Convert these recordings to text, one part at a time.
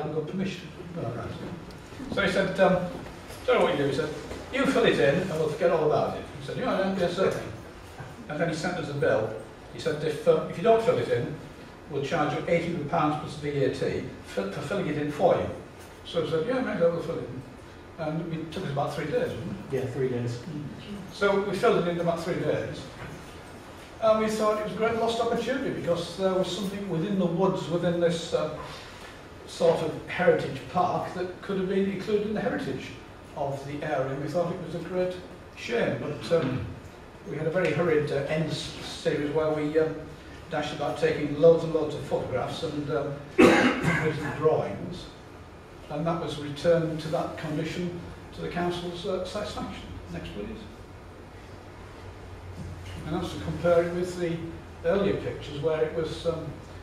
haven't got permission. No, right. So he said, don't know what you do. He said, you fill it in and we'll forget all about it. He said, yeah, yes, certainly. And then he sent us a bill. He said, if you don't fill it in, we'll charge you £800 plus VAT for filling it in for you. So I said, yeah, maybe I will fill it in. And it took us about 3 days, wasn't it? Yeah, 3 days. So we filled it in about 3 days. And we thought it was a great lost opportunity because there was something within the woods, within this sort of heritage park that could have been included in the heritage of the area. And we thought it was a great shame, but we had a very hurried end series where we dashed about taking loads and loads of photographs and written drawings, and that was returned to that condition to the council's satisfaction. Next, please. And that's to compare it with the earlier pictures where it was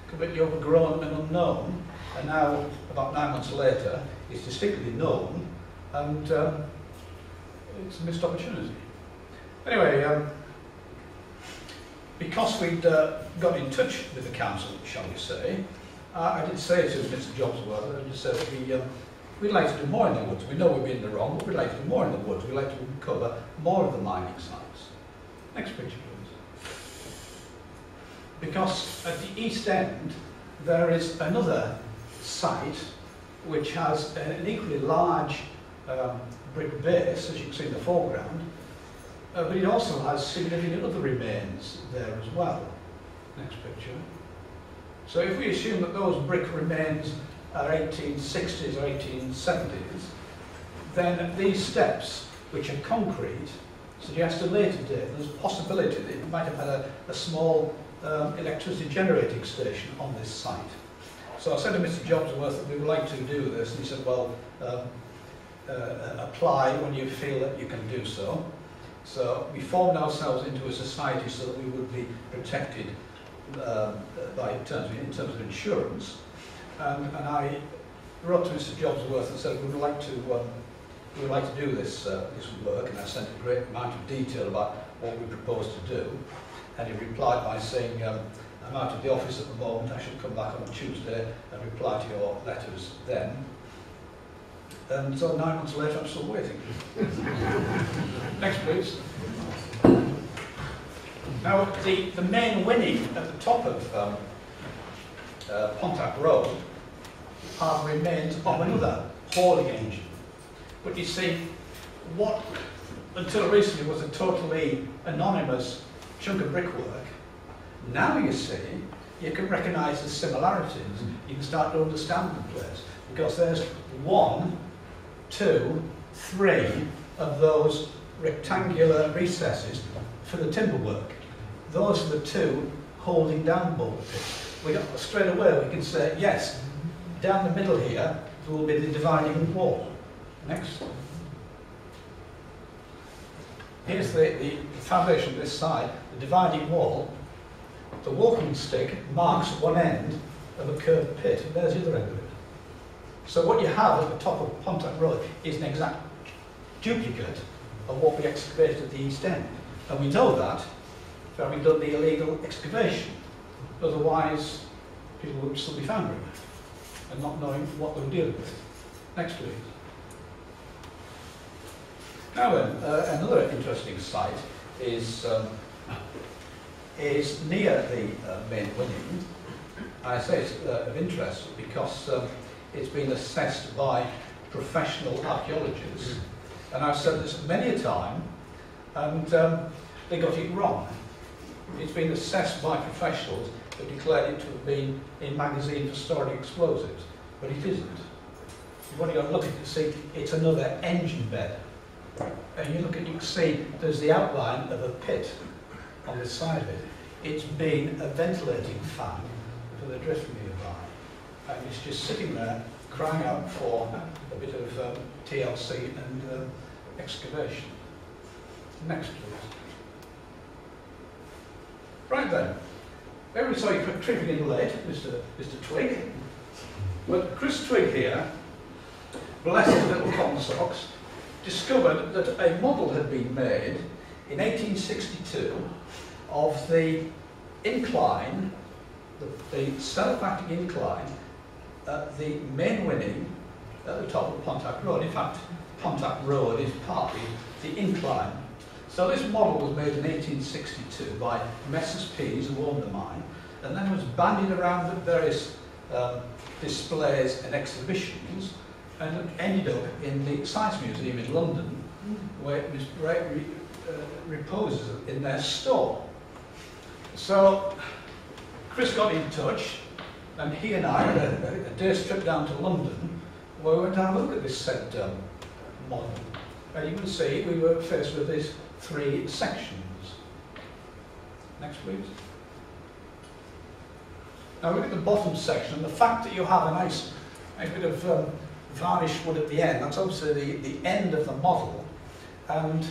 completely overgrown and unknown, and now, about 9 months later, it's distinctly known, and it's a missed opportunity. Anyway, because we'd got in touch with the council, shall we say, I did say to Mr. Jobsworth, I just said that we'd like to do more in the woods. We know we've been in the wrong, but we'd like to do more in the woods. We'd like to cover more of the mining sites. Next picture, please. Because at the east end, there is another site which has an equally large brick base, as you can see in the foreground, but it also has significant other remains there as well. Next picture. So if we assume that those brick remains are 1860s or 1870s, then these steps, which are concrete, suggest a later date. There's a possibility that you might have had a small electricity generating station on this site. So I said to Mr. Jobsworth that we would like to do this, and he said, well, apply when you feel that you can do so. So we formed ourselves into a society so that we would be protected in terms of insurance. And I wrote to Mr. Jobsworth and said we would like to do this work, and I sent a great amount of detail about what we propose to do. And he replied by saying, I'm out of the office at the moment, I shall come back on Tuesday and reply to your letters then. And so 9 months later, I'm still waiting. Next, please. Now, the main winning at the top of Pontac Road are remains of another hauling engine. But you see, what until recently was a totally anonymous chunk of brickwork, now you see, you can recognise the similarities. You can start to understand the place, because there's 1, 2, 3 of those rectangular recesses for the timber work. Those are the 2 holding down boulder pits. We got straight away we can say, yes, down the middle here there will be the dividing wall. Next. Here's the foundation of this side, the dividing wall. The walking stick marks one end of a curved pit, and there's the other end of it. So what you have at the top of Pontac Road is an exact duplicate of what we excavated at the east end. And we know that for having done the illegal excavation. Otherwise, people would still be foundering it and not knowing what they were dealing with. Next, please. Now then, another interesting site is near the main winning. I say it's of interest because it's been assessed by professional archaeologists, and I've said this many a time, and they got it wrong. It's been assessed by professionals who declared it to have been a magazine for storing explosives, but it isn't. You've only got to look at it to see it's another engine bed. And you look at, you can see there's the outline of a pit on this side of it. It's been a ventilating fan for the drift nearby, and it's just sitting there crying out for a bit of TLC and excavation. Next, please. Right then, very sorry for tripping in late, Mr. Twig. But Chris Twig here, bless his little cotton socks, discovered that a model had been made in 1862 of the incline, the self-acting incline the main winning at the top of Pontac Road. In fact, Pontac Road is partly the incline. So this model was made in 1862 by Messrs. Pease, who owned the mine, and then was bandied around at various displays and exhibitions, and it ended up in the Science Museum in London, where it was reposes in their store. So Chris got in touch, and he and I had a day's trip down to London, where we went to have a look at this said model. And you can see we were faced with these 3 sections. Next, please. Now look at the bottom section. The fact that you have a nice bit of varnished wood at the end, that's obviously the end of the model. And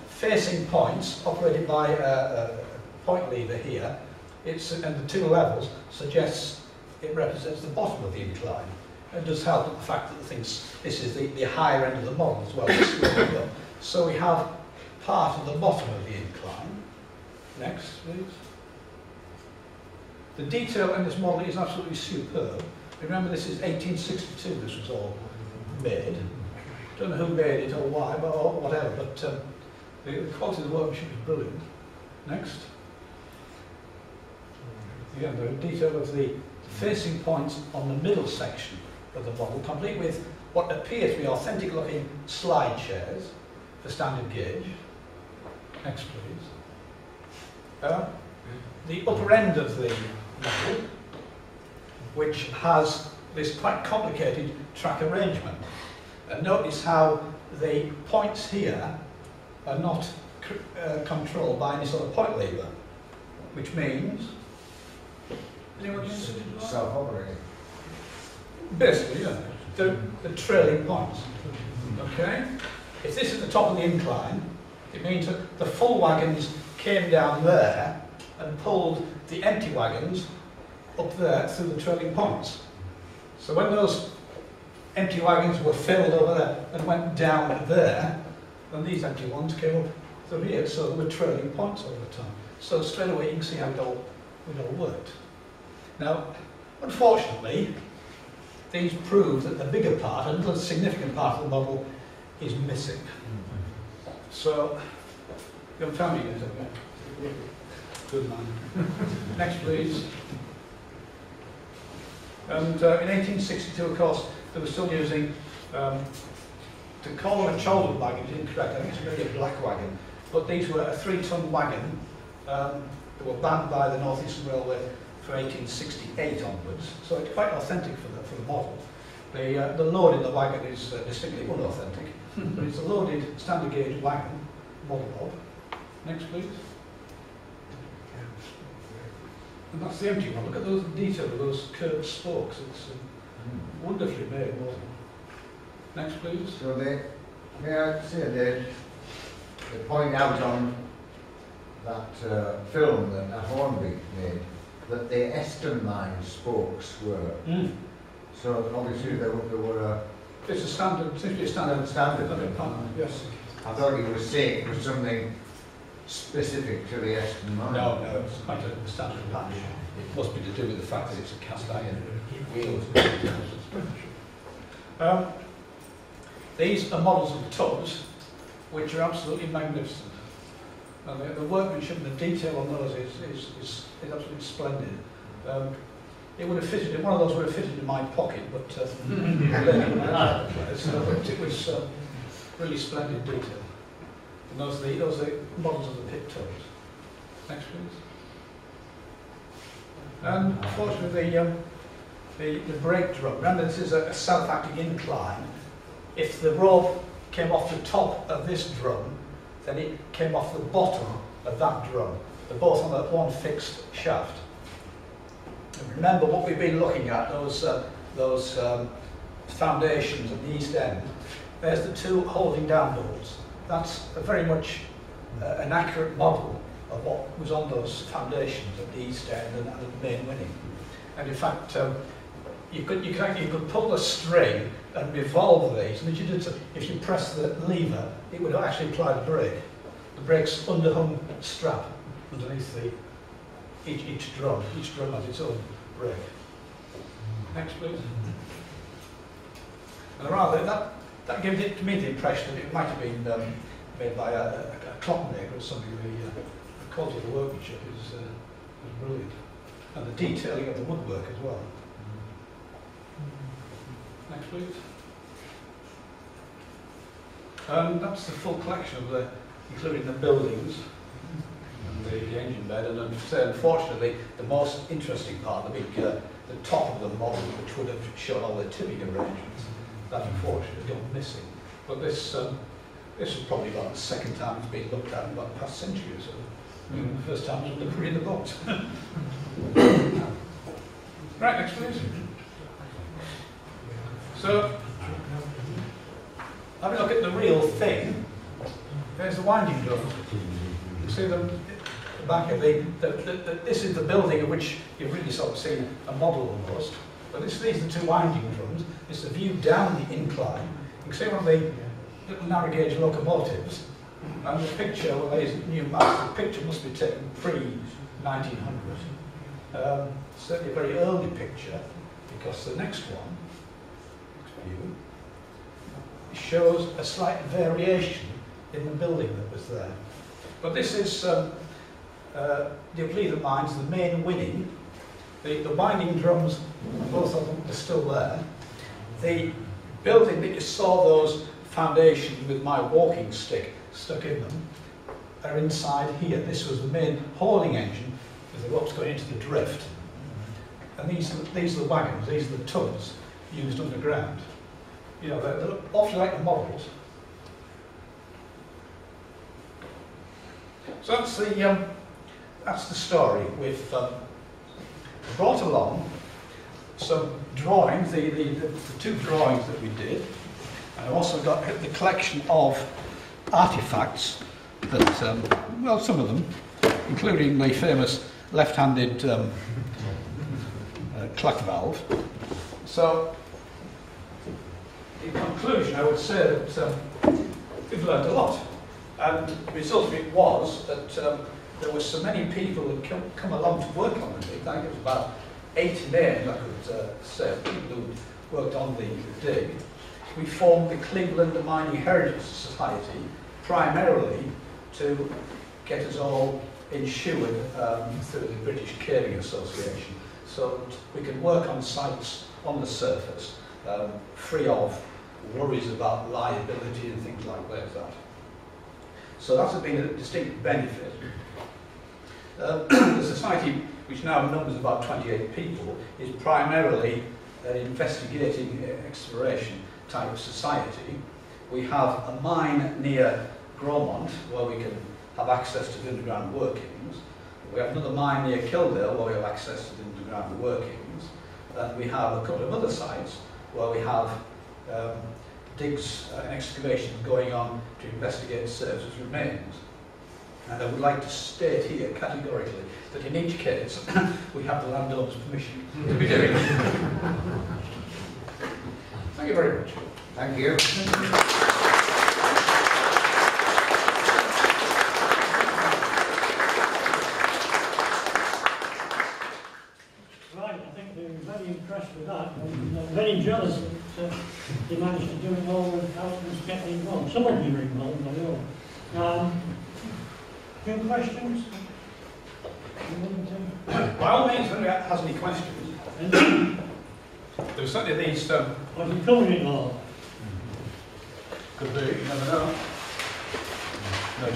facing points operated by a point lever here, and the 2 levels suggests it represents the bottom of the incline. It does help with the fact that this is the higher end of the model as well. So we have part of the bottom of the incline. Next, please. The detail in this model is absolutely superb. Remember, this is 1862, this was all made. Don't know who made it or why, or whatever, but the quality of the workmanship is brilliant. Next. Again, the detail of the facing points on the middle section of the model, complete with what appear to be authentic looking slide chairs for standard gauge. Next, please. The upper end of the model, which has this quite complicated track arrangement. And notice how the points here are not controlled by any sort of point lever, which means... Self-operating. Basically, yeah. The trailing points. Okay? If this is the top of the incline, it means that the full wagons came down there and pulled the empty wagons up there through the trailing points. So when those empty wagons were filled over there and went down there, then these empty ones came up through here, so there were trailing points all the time. So straight away you can see how it all worked. Now, unfortunately, these prove that the bigger part, and the significant part of the model, is missing. So, you haven't found it yet, have you? Good man. Next, please. And in 1862, of course, they were still using, to call them a shoulder wagon is incorrect, I think it's really a black wagon, but these were a 3-ton wagon. They were banned by the North Eastern Railway for 1868 onwards, so it's quite authentic for the model. The load in the wagon is distinctly unauthentic, but it's a loaded standard gauge wagon, model of. Next, please. And that's the empty one. Look at those detail of those curved spokes. It's a wonderfully made model. Next, please. So may I say they point out on that film that Hornby made that the Eston mine spokes were. So obviously there were it's a standard, simply a standard pattern. Yes. I thought he was saying it was something specific to the Eston mine. No, it's quite a standard pattern. It must be to do with the fact that it's a cast iron wheel. These are models of tubs, which are absolutely magnificent. And the workmanship and the detail on those is absolutely splendid. It would have fitted, one of those would have fitted in my pocket, but so it was really splendid detail. And those are the models of the pit tubs. Next, please. And unfortunately, the brake drum. Remember, this is a self-acting incline. If the rope came off the top of this drum, then it came off the bottom of that drum. They're both on that one fixed shaft. And remember what we've been looking at, those foundations at the east end. There's the 2 holding down bolts. That's very much an accurate model of what was on those foundations at the east end and at the main winning. And in fact, you could pull the string and revolve these, and if you press the lever, it would actually apply the brake. The brake's underhung strap underneath each drum. Each drum has its own brake. Next, please. And rather, that gives it to me the impression that it might have been made by a clockmaker or somebody. The quality of the workmanship is brilliant. And the detailing of the woodwork as well. Next, please. And that's the full collection of including the buildings and the engine bed. And unfortunately, the most interesting part, the top of the model, which would have shown all the tipping arrangements, that unfortunately has gone missing. But this is probably about the second time it's been looked at in about the past century or so. The first time it was in the box. Right, next please. So, have a look at the real thing. There's the winding drum. You see the back of this is the building of which you've really sort of seen a model almost. But these are the two winding drums. It's the view down the incline. You can see one of the little narrow gauge locomotives. And the picture, well, there's new maps. The picture must be taken pre-1900. Certainly a very early picture, because the next one, next view, shows a slight variation in the building that was there. But this is the Upleatham mines, the main winning. The winding drums, both of them are still there. The building that you saw those foundations with my walking stick stuck in them are inside here. This was the main hauling engine with the ropes going into the drift. And these are the wagons, these are the tubs used underground. You know, they're awfully like the models. So that's the story. We've brought along some drawings, the two drawings that we did. And I've also got the collection of artifacts that, well, some of them, including the famous left-handed clack valve. So, in conclusion, I would say that we've learned a lot. And the result of it was that there were so many people that come along to work on the dig. I think it was about 8 names, I could say, people who worked on the dig. We formed the Cleveland Mining Heritage Society primarily to get us all insured through the British Caving Association, so that we can work on sites on the surface free of worries about liability and things like that. So that has been a distinct benefit. The society, which now numbers about 28 people, is primarily an investigating exploration type society. We have a mine near Gromont where we can have access to the underground workings. We have another mine near Kildale where we have access to the underground workings. And we have a couple of other sites where we have digs and excavations going on to investigate services remains. And I would like to state here categorically that in each case we have the landowner's permission to be doing it. Thank you very much. Thank you. Right, I think they were very impressed with that, and very jealous that they managed to do it all without us getting involved. Some of you were involved, I know. Any questions? By all means, if anyone has any questions. There's certainly these. Well, you covered it all. Could be, you never know. No,